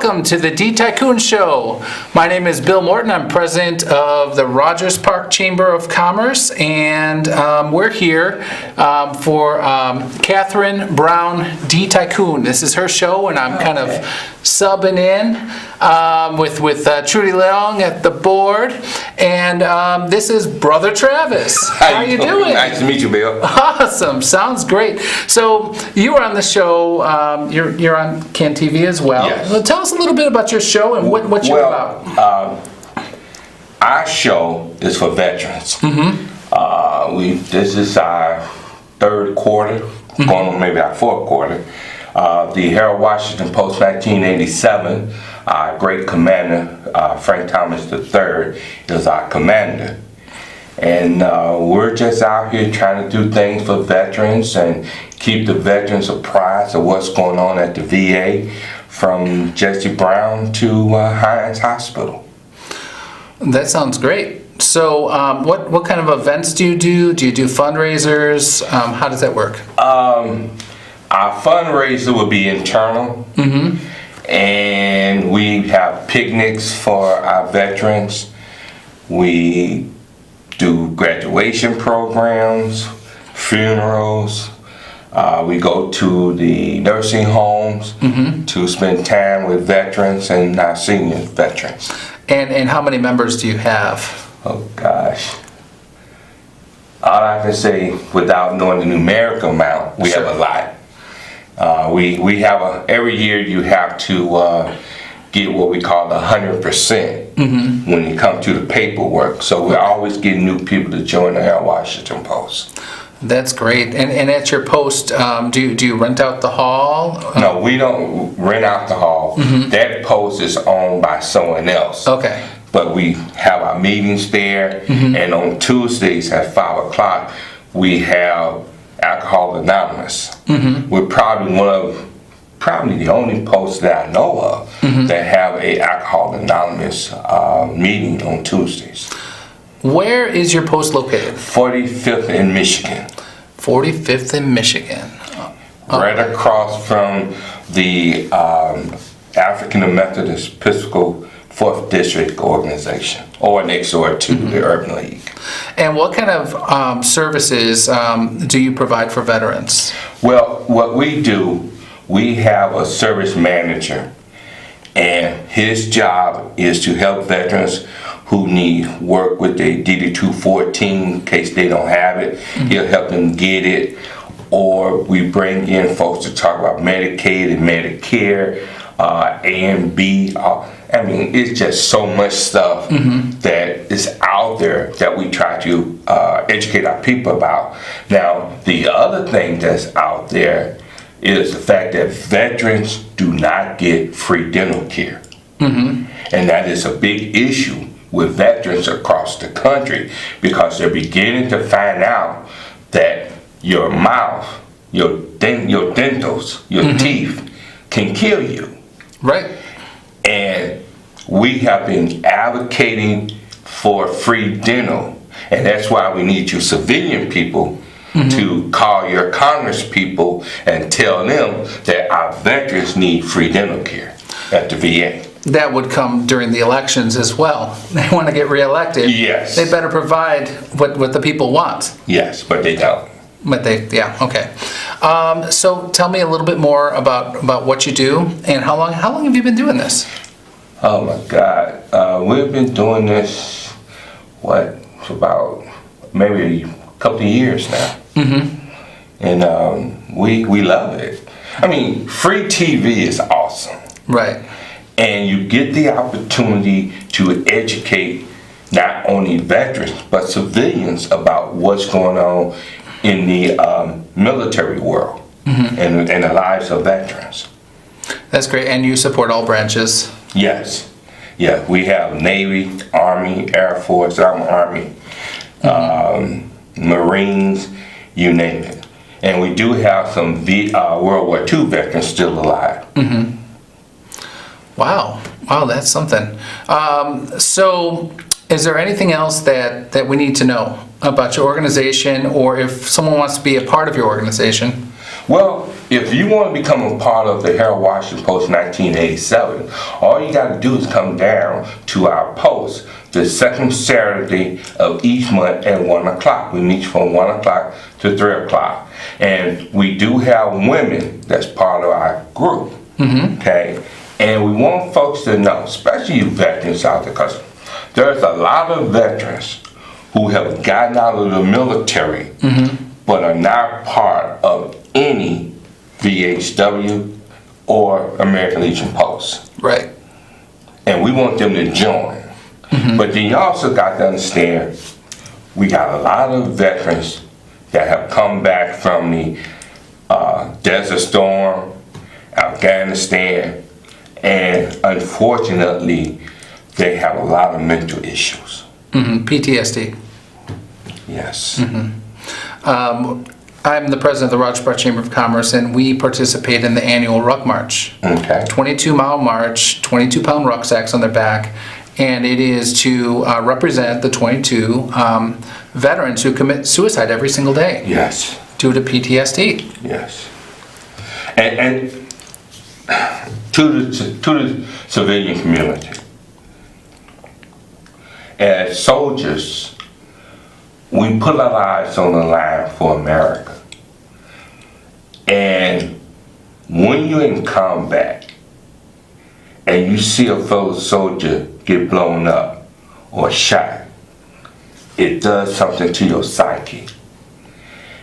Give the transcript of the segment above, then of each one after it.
welcome to the D Tycoon Show. My name is Bill Morton. I'm president of the Rogers Park Chamber of Commerce, and we're here for Catherine Brown, D Tycoon. This is her show, and I'm kind of subbing in with Trudy Leong at the board, and this is Brother Travis. How you doing? Nice to meet you, Bill. Awesome. Sounds great. So you were on the show. You're on Can TV as well. Yes. Well, tell us a little bit about your show and what you're about. Our show is for veterans. This is our third quarter, going on maybe our fourth quarter. The Herald Washington Post 1987, our great commander, Frank Thomas III, is our commander. And we're just out here trying to do things for veterans and keep the veterans apprised of what's going on at the VA, from Jesse Brown to Hines Hospital. That sounds great. So what kind of events do you do? Do you do fundraisers? How does that work? Our fundraiser will be internal, and we have picnics for our veterans. We do graduation programs, funerals. We go to the nursing homes to spend time with veterans and our senior veterans. And how many members do you have? Oh gosh. All I can say, without knowing the numerical amount, we have a lot. We have every year you have to get what we call the 100% when you come to the paperwork. So we're always getting new people to join the Herald Washington Post. That's great. And at your post, do you rent out the hall? No, we don't rent out the hall. That post is owned by someone else. Okay. But we have our meetings there, and on Tuesdays at 5 o'clock, we have Alcohol Anonymous. We're probably the only post that I know of that have a Alcohol Anonymous meeting on Tuesdays. Where is your post located? 45th in Michigan. 45th in Michigan. Right across from the African Methodist Episcopal 4th District organization, or next door to the Urban League. And what kind of services do you provide for veterans? Well, what we do, we have a service manager, and his job is to help veterans who need work with their DD-214 in case they don't have it. He'll help them get it, or we bring in folks to talk about Medicaid and Medicare, A and B. I mean, it's just so much stuff that is out there that we try to educate our people about. Now, the other thing that's out there is the fact that veterans do not get free dental care. And that is a big issue with veterans across the country, because they're beginning to find out that your mouth, your dentals, your teeth can kill you. Right. And we have been advocating for free dental, and that's why we need you civilian people to call your Congress people and tell them that our veterans need free dental care at the VA. That would come during the elections as well. They want to get reelected. Yes. They better provide what the people want. Yes, but they don't. But okay. So tell me a little bit more about what you do, and how long have you been doing this? Oh my God, we've been doing this, for about maybe a couple of years now. And we love it. I mean, free TV is awesome. Right. And you get the opportunity to educate not only veterans, but civilians about what's going on in the military world and the lives of veterans. That's great. And you support all branches? Yes. Yeah, we have Navy, Army, Air Force, I'm Army, Marines, you name it. And we do have some World War II veterans still alive. Wow, that's something. So is there anything else that we need to know about your organization, or if someone wants to be a part of your organization? Well, if you want to become a part of the Herald Washington Post 1987, all you got to do is come down to our post the second Saturday of each month at 1 o'clock. We meet from 1 o'clock to 3 o'clock. And we do have women that's part of our group. Okay? And we want folks to know, especially you veterans out there, because there's a lot of veterans who have gotten out of the military but are not part of any VHW or American Legion Post. Right. And we want them to join. But then you also got to understand, we got a lot of veterans that have come back from the Desert Storm, Afghanistan, and unfortunately, they have a lot of mental issues. PTSD. Yes. I'm the president of the Rogers Park Chamber of Commerce, and we participate in the annual Ruck March. Okay. 22-mile march, 22-pound rucksacks on their back, and it is to represent the 22 veterans who commit suicide every single day Yes. due to PTSD. Yes. And to the civilian community, as soldiers, we put our lives on the line for America. And when you're in combat and you see a fellow soldier get blown up or shot, it does something to your psyche.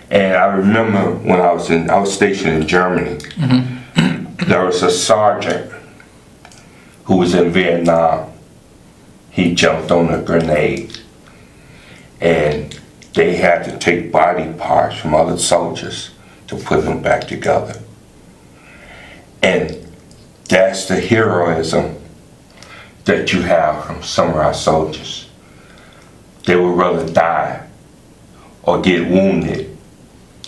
And I remember when I was stationed in Germany, there was a sergeant who was in Vietnam. He jumped on a grenade, and they had to take body parts from other soldiers to put them back together. And that's the heroism that you have from some of our soldiers. They would rather die or get wounded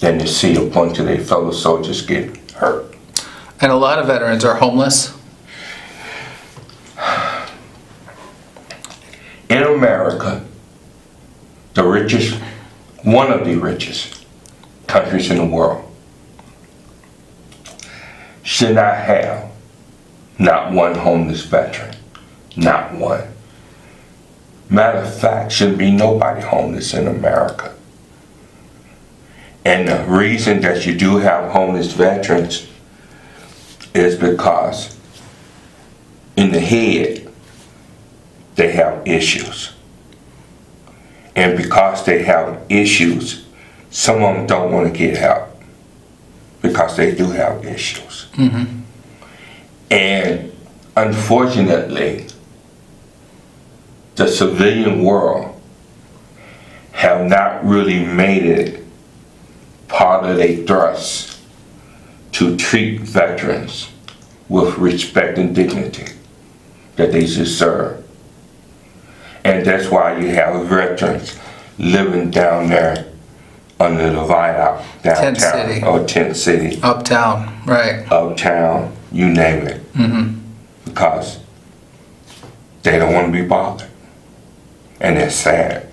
than to see a bunch of their fellow soldiers get hurt. And a lot of veterans are homeless. In America, one of the richest countries in the world, should not have not one homeless veteran. Not one. Matter of fact, shouldn't be nobody homeless in America. And the reason that you do have homeless veterans is because in the head, they have issues. And because they have issues, some of them don't want to get help because they do have issues. And unfortunately, the civilian world have not really made it part of their thrust to treat veterans with respect and dignity that they deserve. And that's why you have veterans living down there under the viaduct downtown. Tent City. Or Tent City. Uptown, right. Uptown, you name it. Because they don't want to be bothered. And it's sad.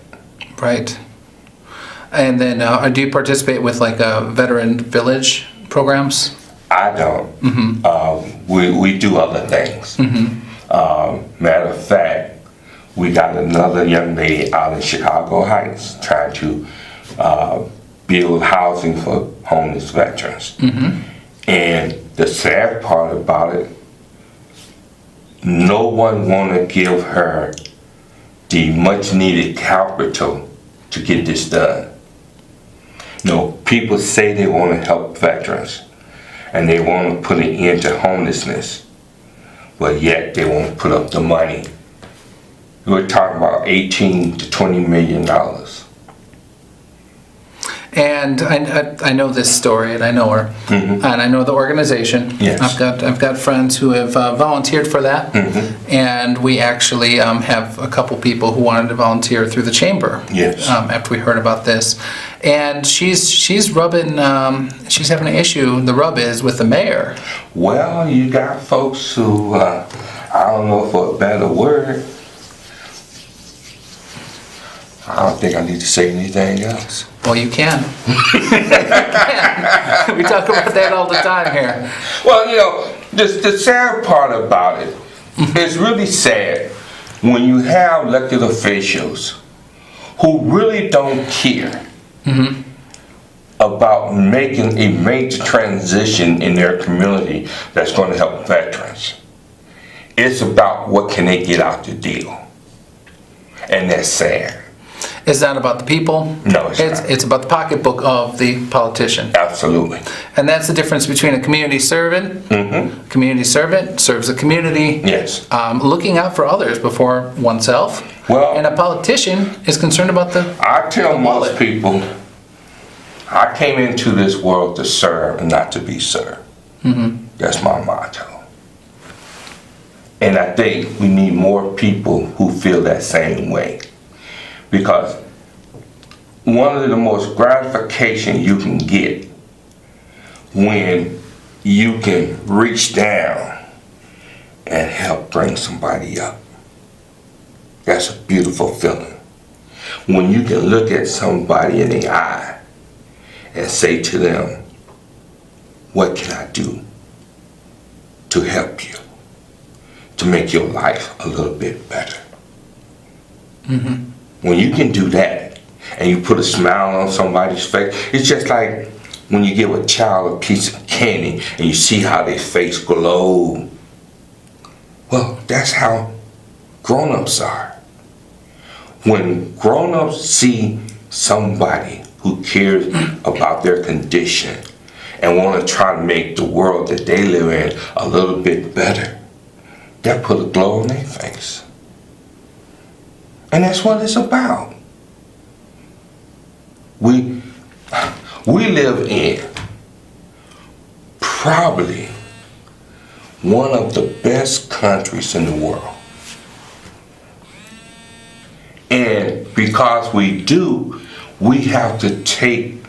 Right. And then do you participate with like veteran village programs? I don't. We do other things. Matter of fact, we got another young lady out in Chicago Heights trying to build housing for homeless veterans. And the sad part about it, no one want to give her the much needed capital to get this done. People say they want to help veterans and they want to put an end to homelessness, but yet they won't put up the money. We're talking about $18 to $20 million. And I know this story, and I know her, and I know the organization. Yes. I've got friends who have volunteered for that, and we actually have a couple people who wanted to volunteer through the chamber. Yes. After we heard about this, and she's rubbing, she's having an issue. The rub is with the mayor. Well, you got folks who I don't know for a better word. I don't think I need to say anything else. Well, you can. We talk about that all the time here. Well, the sad part about it, it's really sad when you have elected officials who really don't care about making a major transition in their community that's going to help veterans. It's about what can they get out the deal. And that's sad. It's not about the people. No, it's not. It's about the pocketbook of the politician. Absolutely. And that's the difference between a community servant. Community servant serves the community. Yes. Looking out for others before oneself. Well, and a politician is concerned about the. I tell most wallet. people, I came into this world to serve and not to be served. That's my motto. And I think we need more people who feel that same way. Because one of the most gratification you can get when you can reach down and help bring somebody up. That's a beautiful feeling. When you can look at somebody in the eye and say to them, what can I do to help you, to make your life a little bit better? When you can do that and you put a smile on somebody's face, it's just like when you give a child a piece of candy and you see how their face glow. Well, that's how grown-ups are. When grown-ups see somebody who cares about their condition and want to try to make the world that they live in a little bit better, that put a glow on their face. And that's what it's about. We live in probably one of the best countries in the world. And because we do, we have to take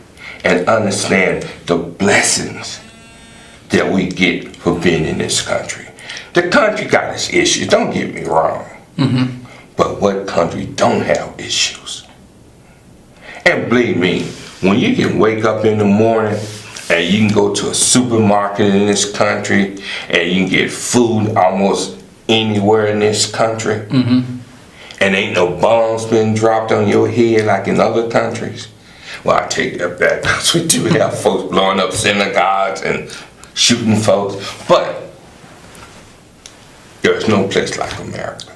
and understand the blessings that we get for being in this country. The country got its issues, don't get me wrong. But what country don't have issues? And believe me, when you can wake up in the morning and you can go to a supermarket in this country and you can get food almost anywhere in this country, and ain't no bombs been dropped on your head like in other countries. Well, I take that back, because we do have folks blowing up synagogues and shooting folks, but there's no place like America.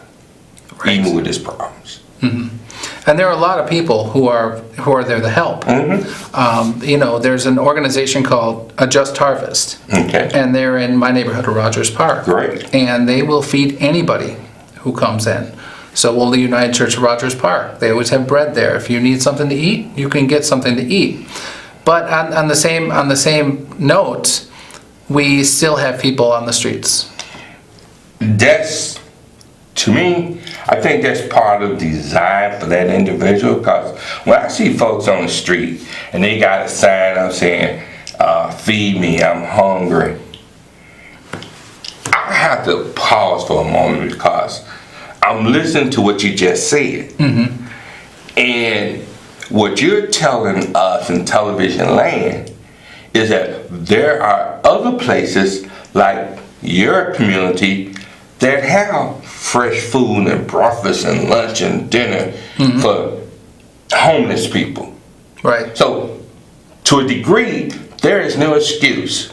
Right. Even with its problems. And there are a lot of people who are there to help. There's an organization called A Just Harvest. Okay. And they're in my neighborhood of Rogers Park. Great. And they will feed anybody who comes in. So will the United Church of Rogers Park. They always have bread there. If you need something to eat, you can get something to eat. But on the same note, we still have people on the streets. That's, to me, I think that's part of the design for that individual, because when I see folks on the street and they got a sign up saying, feed me, I'm hungry, I have to pause for a moment because I'm listening to what you just said. And what you're telling us in television land is that there are other places like your community that have fresh food and breakfast and lunch and dinner for homeless people. Right. So, to a degree, there is no excuse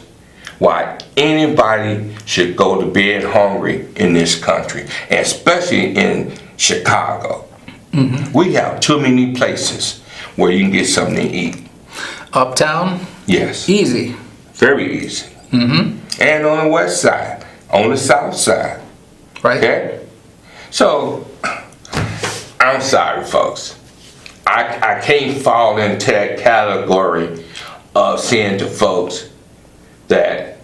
why anybody should go to bed hungry in this country, and especially in Chicago. We have too many places where you can get something to eat. Uptown? Yes. Easy. Very easy. And on the west side, on the south side. Right. Okay? So, I'm sorry, folks. I can't fall into that category of saying to folks that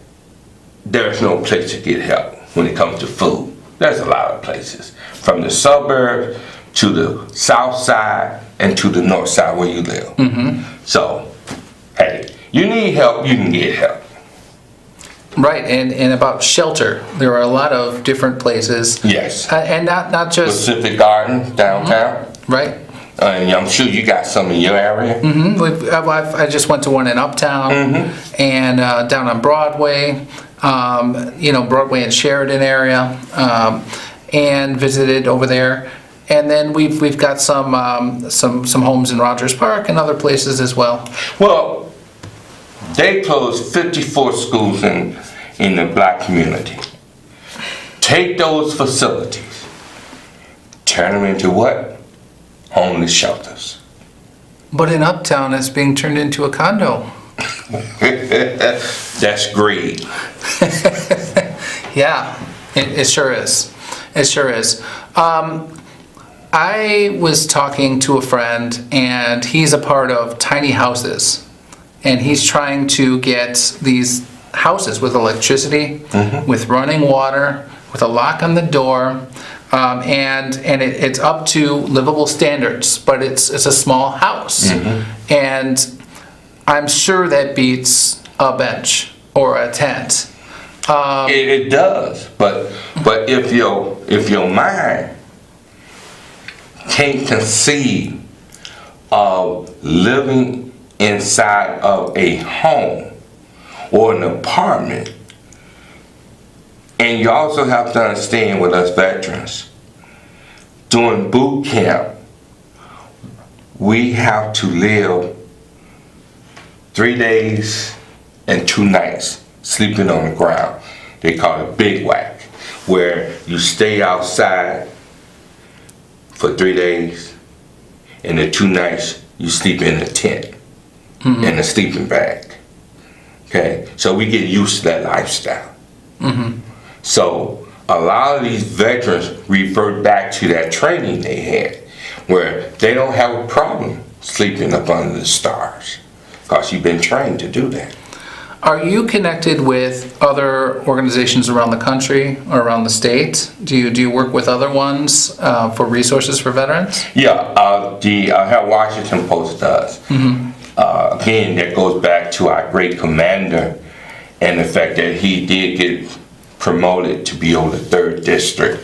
there's no place to get help when it comes to food. There's a lot of places. From the suburbs to the south side and to the north side where you live. So, hey, you need help, you can get help. Right, and about shelter, there are a lot of different places. Yes. And not just... Pacific Garden, downtown. Right. And I'm sure you got some in your area. I just went to one in Uptown and down on Broadway, Broadway and Sheridan area, and visited over there. And then we've got some homes in Rogers Park and other places as well. Well, they closed 54 schools in the black community. Take those facilities, turn them into what? Homeless shelters. But in Uptown, it's being turned into a condo. That's greed. Yeah, it sure is. It sure is. I was talking to a friend, and he's a part of tiny houses, and he's trying to get these houses with electricity, with running water, with a lock on the door, and it's up to livable standards, but it's a small house, and I'm sure that beats a bench or a tent. It does, but if your mind can't conceive of living inside of a home or an apartment, and you also have to understand with us veterans, during boot camp, we have to live 3 days and 2 nights sleeping on the ground. They call it bivouac, where you stay outside for 3 days, and the 2 nights you sleep in a tent, in a sleeping bag. Okay, so we get used to that lifestyle. So a lot of these veterans revert back to that training they had, where they don't have a problem sleeping up under the stars, because you've been trained to do that. Are you connected with other organizations around the country or around the state? Do you work with other ones for resources for veterans? Yeah, the Health Washington Post does. Again, that goes back to our great commander and the fact that he did get promoted to be on the 3rd district,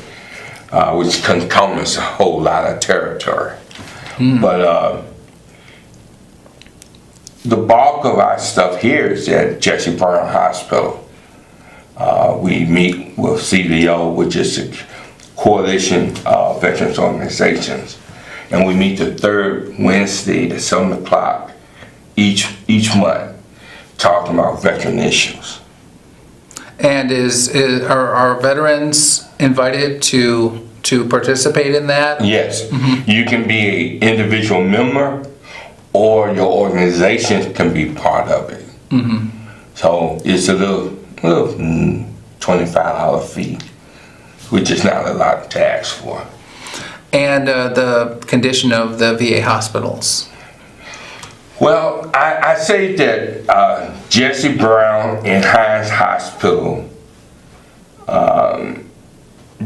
which encompasses a whole lot of territory. But the bulk of our stuff here is at Jesse Brown Hospital. We meet with CVO, which is a coalition of veterans organizations, and we meet the 3rd Wednesday at 7 o'clock each month, talking about veteran issues. And are veterans invited to participate in that? Yes, you can be an individual member, or your organization can be part of it. So it's a little $25 fee, which is not a lot to ask for. And the condition of the VA hospitals? Well, I say that Jesse Brown and Hines Hospital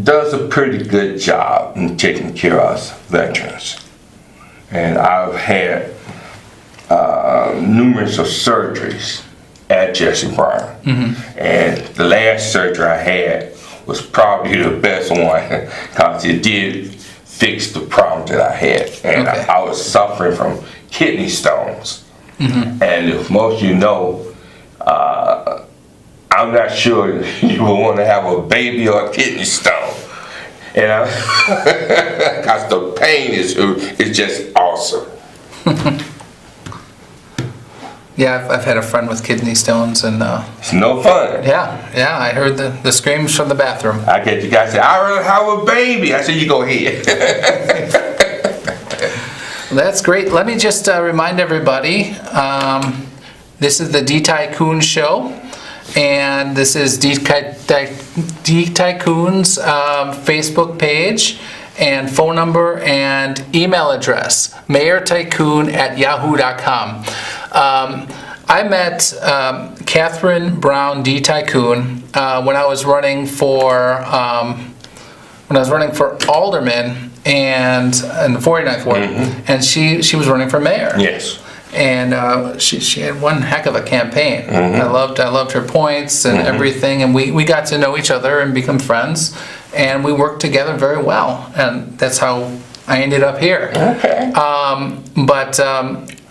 does a pretty good job in taking care of us veterans. And I've had numerous of surgeries at Jesse Brown. And the last surgery I had was probably the best one, because it did fix the problem that I had. And I was suffering from kidney stones. And if most of you know, I'm not sure you would want to have a baby or a kidney stone. And because the pain is just awesome. Yeah, I've had a friend with kidney stones, and It's no fun. yeah, I heard the screams from the bathroom. I get the guy say, "I rather have a baby." I said, "You go ahead." That's great. Let me just remind everybody, this is the D-Tycoon Show, and this is D-Tycoon's Facebook page and phone number and email address, mayortycoon@yahoo.com. I met Catherine Brown D-Tycoon when I was running for alderman and in the 49th ward, and she was running for mayor. Yes. And she had one heck of a campaign. I loved her points and everything, and we got to know each other and become friends, and we worked together very well. And that's how I ended up here. Okay. But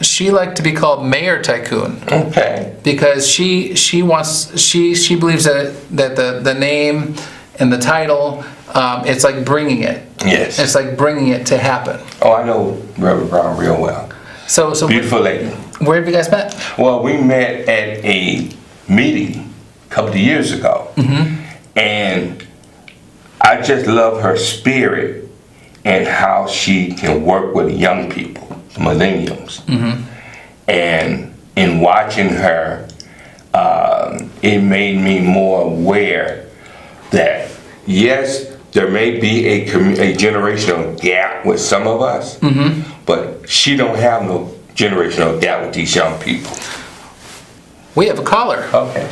she liked to be called Mayor Tycoon Okay. because she believes that the name and the title, it's like bringing it. Yes. It's like bringing it to happen. Oh, I know Reverend Brown real well. So Beautiful lady. where have you guys met? Well, we met at a meeting a couple of years ago. And I just love her spirit and how she can work with young people, millennials. And in watching her, it made me more aware that yes, there may be a generational gap with some of us, but she don't have no generational gap with these young people. We have a caller. Okay.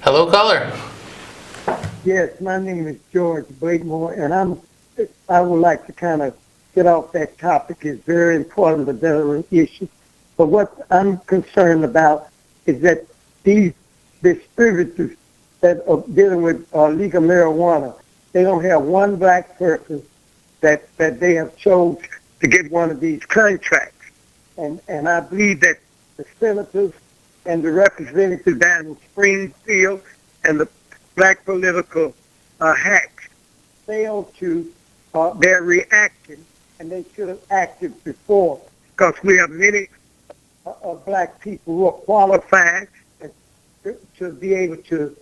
Hello, caller. Yes, my name is George Blakemore, and I would like to kind of get off that topic. It's very important, the veteran issue. But what I'm concerned about is that these distributors that are dealing with legal marijuana, they don't have one black person that they have chose to get one of these contracts. And I believe that the senators and the representatives down in Springfield and the black political hacks failed to their reaction, and they should have acted before, because we have many black people who are qualified to be able to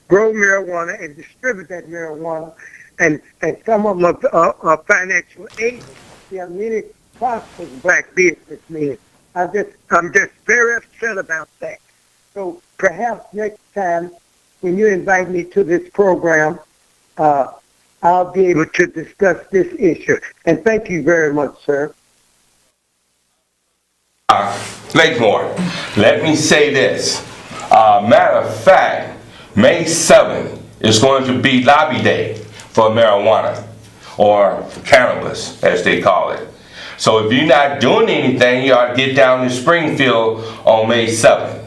grow marijuana and distribute that marijuana, and some of them are financial agents. We have many prosperous black businessmen. I'm just very upset about that. So perhaps next time when you invite me to this program, I'll be able to discuss this issue. And thank you very much, sir. Blakemore, let me say this. Matter of fact, May 7th is going to be lobby day for marijuana, or cannabis, as they call it. So if you're not doing anything, you ought to get down to Springfield on May 7th.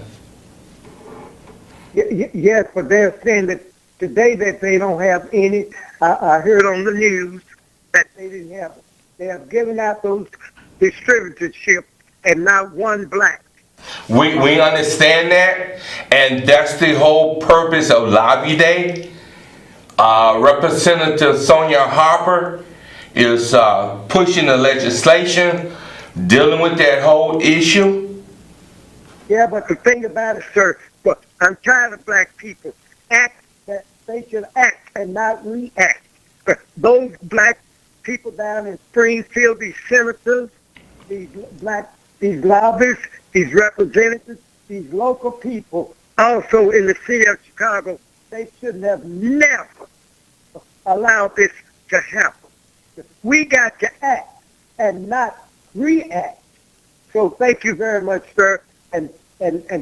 Yes, but they're saying that today that they don't have any. I heard on the news that they didn't have. They have given out those distributorships and not one black. We understand that, and that's the whole purpose of Lobby Day. Representative Sonia Harper is pushing the legislation, dealing with that whole issue. Yeah, but the thing about it, sir, but I'm tired of black people act that they should act and not react. But those black people down in Springfield, these senators, these lobbyists, these representatives, these local people, also in the city of Chicago, they shouldn't have never allowed this to happen. We got to act and not react. So thank you very much, sir. And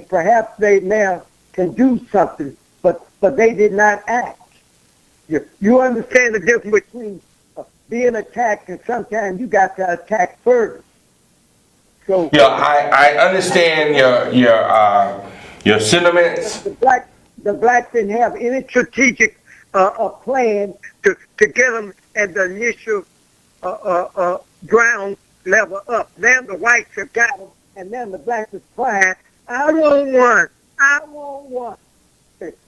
perhaps they now can do something, but they did not act. You understand the difference between being attacked and sometimes you got to attack first. So Yeah, I understand your sentiments. The blacks didn't have any strategic plan to get them at the initial ground level up. Then the whites have got them, and then the blacks is crying, I want one. I want one.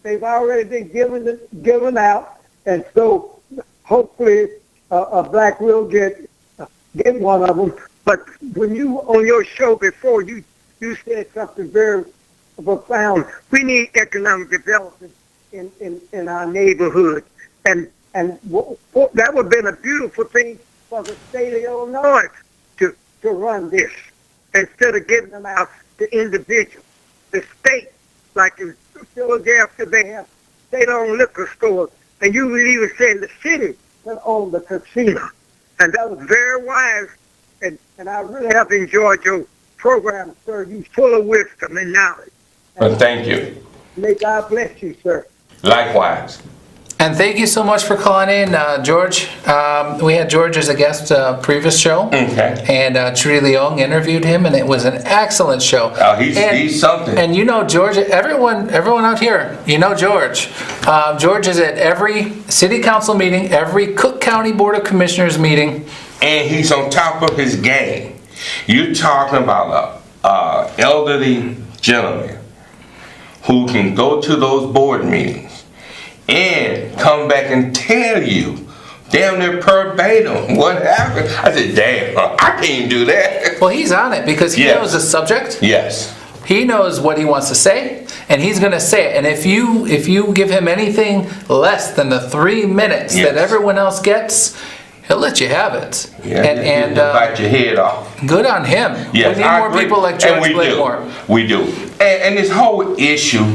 They've already been given out, and so hopefully a black will get one of them. But when you on your show before, you said something very profound. We need economic development in our neighborhood, and that would have been a beautiful thing for the state of Illinois to run this instead of giving them out to individuals. The state, like in Philadelphia, they have state-owned liquor stores, and you would even say in the city that own the casino, and that was very wise. And I really have enjoyed your program, sir. You're full of wisdom and knowledge. Well, thank you. May God bless you, sir. Likewise. And thank you so much for calling in, George. We had George as a guest previous show. Okay. And Trudy Leong interviewed him, and it was an excellent show. Oh, he's something. And you know George, everyone out here, you know George. George is at every city council meeting, every Cook County Board of Commissioners meeting. And he's on top of his game. You're talking about a elderly gentleman who can go to those board meetings and come back and tell you damn near verbatim what happened. I said, damn, I can't do that. Well, he's on it because he knows the subject. Yes. He knows what he wants to say, and he's going to say it. And if you give him anything less than the 3 minutes that everyone else gets, he'll let you have it. Yeah, and bite your head off. Good on him. Yes, we need more people like George Blakemore. We do. And this whole issue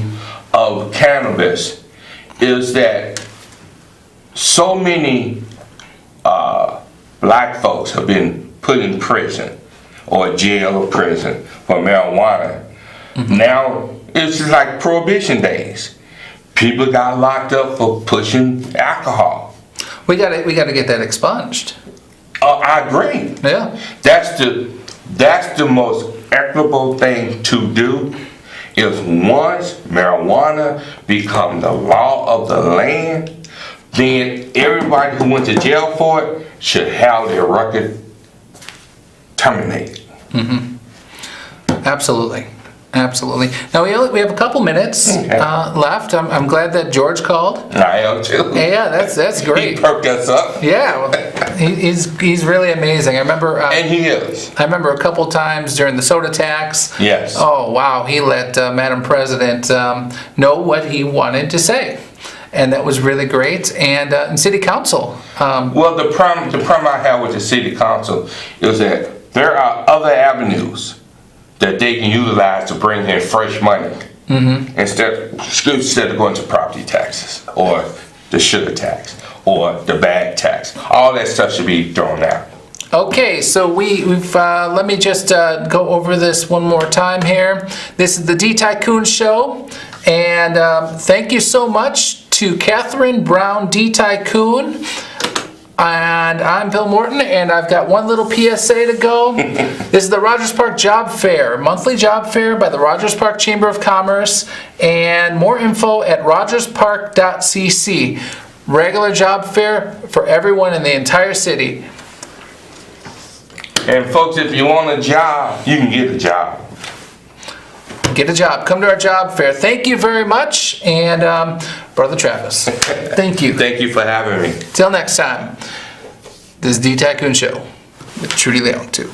of cannabis is that so many black folks have been put in prison or jail or prison for marijuana. Mm-hmm. Now it's just like prohibition days. People got locked up for pushing alcohol. We got to get that expunged. I agree. Yeah. That's the most equitable thing to do. Is once marijuana become the law of the land, then everybody who went to jail for it should have their record terminated. Mm-hmm. Absolutely. Now we have a couple minutes left. I'm glad that George called. I am too. Yeah, that's great. He perked us up. Yeah, well, he's really amazing. I remember. And he is. I remember a couple times during the soda tax. Yes. Oh wow, he let Madam President know what he wanted to say, and that was really great. And in City Council. Well, the problem I have with the City Council is that there are other avenues that they can utilize to bring in fresh money instead of going to property taxes or the sugar tax or the bag tax. All that stuff should be thrown out. Okay, so we've let me just go over this one more time here. This is the D Tycoon Show, and thank you so much to Catherine Brown D Tycoon. And I'm Bill Morton, and I've got one little PSA to go. This is the Rogers Park Job Fair, monthly job fair by the Rogers Park Chamber of Commerce, and more info at rogerspark.cc. Regular job fair for everyone in the entire city. And folks, if you want a job, you can get a job. Get a job. Come to our job fair. Thank you very much, and Brother Travis, thank you. Thank you for having me. Till next time, this is D Tycoon Show with Trudy Leong too.